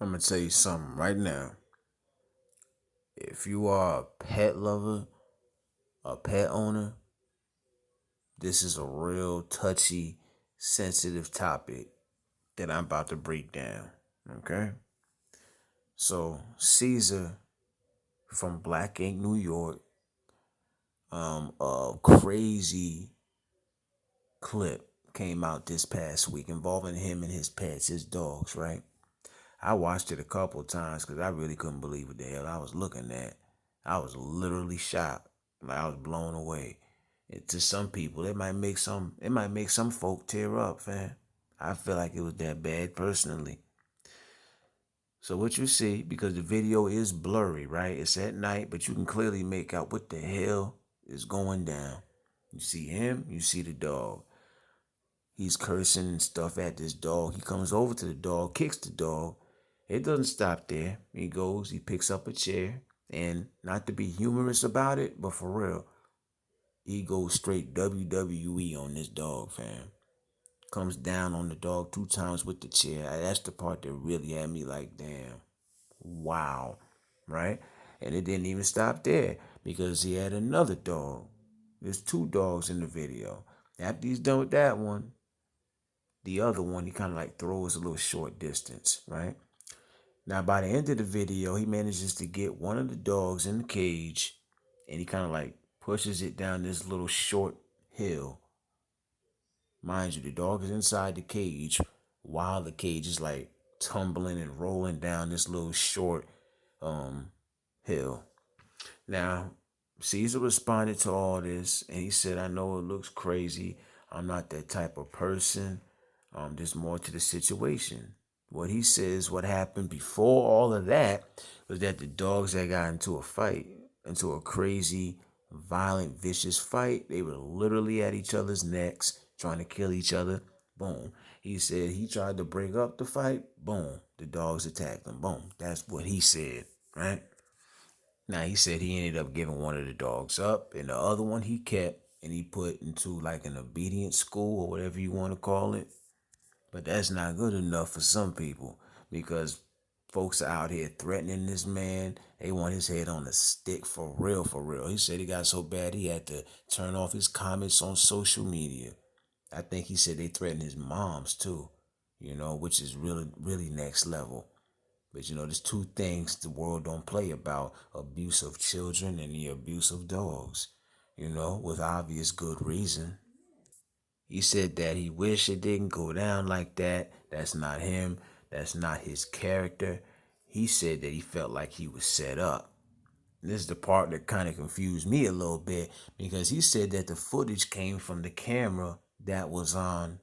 I'm gonna tell you something right now. If you are a pet lover, a pet owner, this is a real touchy, sensitive topic that I'm about to break down. Okay? So, Caesar from Black Ink, New York, a crazy clip came out this past week involving him and his pets, his dogs, right? I watched it a couple of times because I really couldn't believe what the hell I was looking at. I was literally shocked. Like I was blown away. To some people, it might make some folk tear up, fam. I feel like it was that bad personally. So what you see, because the video is blurry, right? It's at night, but you can clearly make out what the hell is going down. You see him, you see the dog. He's cursing and stuff at this dog. He comes over to the dog, kicks the dog. It doesn't stop there. He picks up a chair, and not to be humorous about it, but for real, he goes straight WWE on this dog, fam. Comes down on the dog 2 times with the chair. That's the part that really had me like, damn, wow, right? And it didn't even stop there because he had another dog. There's 2 dogs in the video. After he's done with that one, the other one, he kind of like throws a little short distance, right? Now, by the end of the video, he manages to get one of the dogs in the cage and he kind of like pushes it down this little short hill. Mind you, the dog is inside the cage while the cage is like tumbling and rolling down this little short um hill. Now, Caesar responded to all this and he said, I know it looks crazy. I'm not that type of person. There's more to the situation. What he says, what happened before all of that was that the dogs had got into a fight, into a crazy, violent, vicious fight. They were literally at each other's necks, trying to kill each other. Boom. He said he tried to break up the fight. Boom. The dogs attacked him. Boom. That's what he said, right? Now he said he ended up giving one of the dogs up, and the other one he kept and he put into like an obedience school or whatever you want to call it. But that's not good enough for some people because folks are out here threatening this man. They want his head on a stick for real, for real. He said he got so bad he had to turn off his comments on social media. I think he said they threatened his moms too, which is really, really next level. But there's 2 things the world don't play about: abuse of children and the abuse of dogs, with obvious good reason. He said that he wished it didn't go down like that. That's not him. That's not his character. He said that he felt like he was set up. And this is the part that kind of confused me a little bit because he said that the footage came from the camera that was on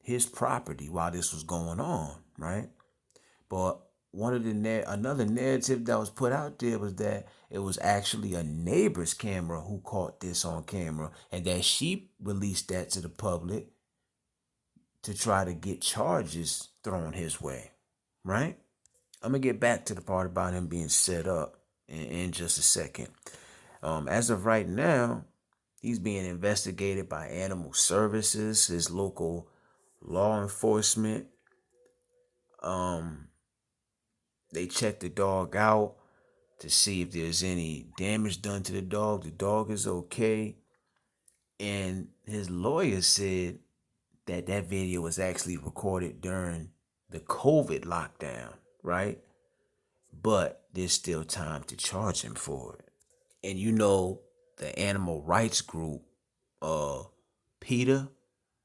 his property while this was going on, right? But another narrative that was put out there was that it was actually a neighbor's camera who caught this on camera and that she released that to the public to try to get charges thrown his way, right? I'm gonna get back to the part about him being set up in just a second. As of right now, he's being investigated by animal services, his local law enforcement. Um, they checked the dog out to see if there's any damage done to the dog. The dog is okay. And his lawyer said that that video was actually recorded during the COVID lockdown, right? But there's still time to charge him for it. And the animal rights group, uh, PETA,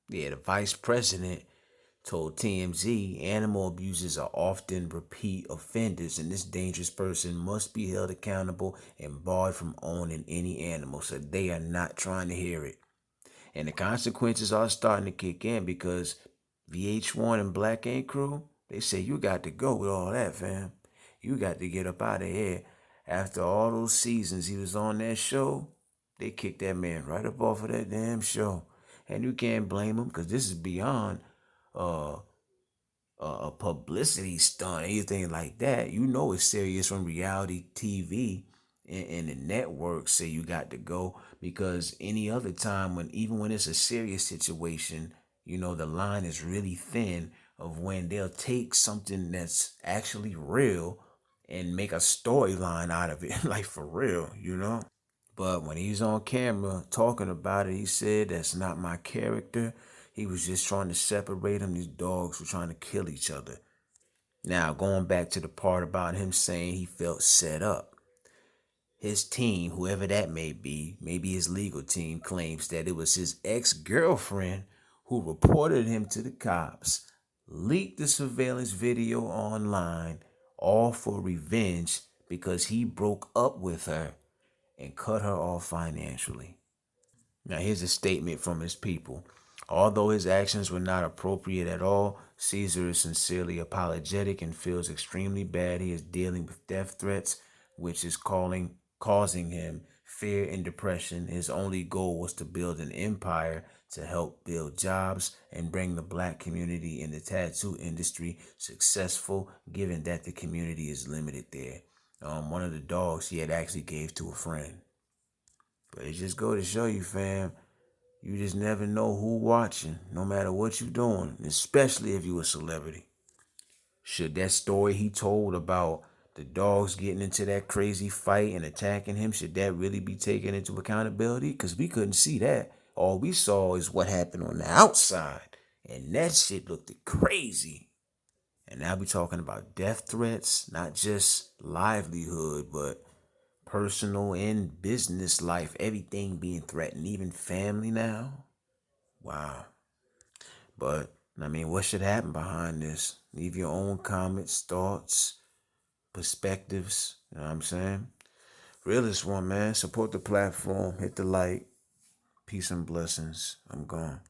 the vice president, told TMZ animal abusers are often repeat offenders and this dangerous person must be held accountable and barred from owning any animal. So they are not trying to hear it. And the consequences are starting to kick in because VH1 and Black Ink Crew, they say you got to go with all that, fam. You got to get up out of here. After all those seasons he was on that show, they kicked that man right up off of that damn show. And you can't blame him because this is beyond uh, a publicity stunt, anything like that. It's serious from reality TV and the networks say you got to go because any other time even when it's a serious situation, the line is really thin of when they'll take something that's actually real and make a storyline out of it, like for real, you know? But when he's on camera talking about it, he said, "That's not my character. He was just trying to separate them. These dogs were trying to kill each other." Now, going back to the part about him saying he felt set up, his team, whoever that may be, maybe his legal team, claims that it was his ex girlfriend who reported him to the cops, leaked the surveillance video online, all for revenge because he broke up with her and cut her off financially. Now, here's a statement from his people. Although his actions were not appropriate at all, Caesar is sincerely apologetic and feels extremely bad. He is dealing with death threats, which is causing him fear and depression. His only goal was to build an empire to help build jobs and bring the black community in the tattoo industry successful, given that the community is limited there. One of the dogs he had actually gave to a friend. But it just go to show you, fam, you just never know who watching, no matter what you're doing, especially if you a celebrity. Should that story he told about the dogs getting into that crazy fight and attacking him, should that really be taken into accountability? Because we couldn't see that. All we saw is what happened on the outside. And that shit looked crazy. And now we talking about death threats, not just livelihood, but personal and business life, everything being threatened, even family now. Wow. But I mean, what should happen behind this? Leave your own comments, thoughts, perspectives. You know what I'm saying? Realest one, man. Support the platform. Hit the like. Peace and blessings. I'm gone.